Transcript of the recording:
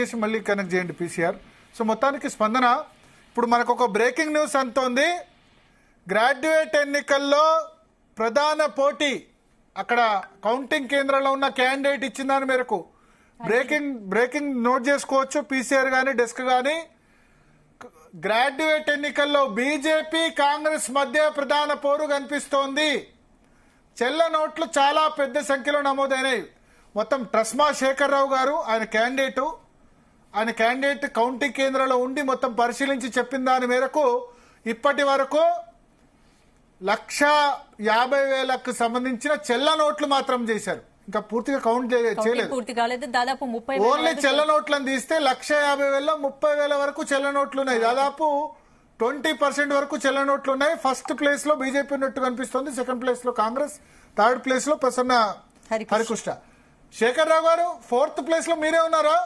చేసి మళ్ళీ కనెక్ట్ చేయండి పీసీఆర్. సో మొత్తానికి స్పందన ఇప్పుడు మనకు ఒక బ్రేకింగ్ న్యూస్ అంతోంది. గ్రాడ్యుయేట్ ఎన్నికల్లో ప్రధాన పోటీ అక్కడ కౌంటింగ్ కేంద్రంలో ఉన్న క్యాండిడేట్ ఇచ్చిన దాని మేరకు బ్రేకింగ్ నోట్ చేసుకోవచ్చు. పీసీఆర్ కానీ డెస్క్ కానీ గ్రాడ్యుయేట్ ఎన్నికల్లో బీజేపీ కాంగ్రెస్ మధ్య ప్రధాన పోరు కనిపిస్తోంది. చెల్ల నోట్లు చాలా పెద్ద సంఖ్యలో నమోదైనాయి. మొత్తం ట్రస్మా శేఖర్ రావు గారు ఆయన క్యాండిడేట్ కౌంటింగ్ కేంద్రంలో ఉండి మొత్తం పరిశీలించి చెప్పిన దాని మేరకు ఇప్పటి వరకు 1,50,000కు సంబంధించిన చెల్ల నోట్లు మాత్రం చేశారు. ఇంకా పూర్తిగా కౌంట్ చేయలేదు. దాదాపు 30,000 ఓన్లీ చెల్ల నోట్లను తీస్తే 1,50,000లో 30,000 వరకు చెల్ల నోట్లు ఉన్నాయి. దాదాపు 20% వరకు చెల్ల నోట్లు ఉన్నాయి. ఫస్ట్ ప్లేస్ లో బీజేపీ ఉన్నట్టు కనిపిస్తుంది, సెకండ్ ప్లేస్ లో కాంగ్రెస్, థర్డ్ ప్లేస్ లో ప్రసన్న హరికృష్ణ. శేఖర్ రావు గారు 4th ప్లేస్ లో మీరే ఉన్నారా?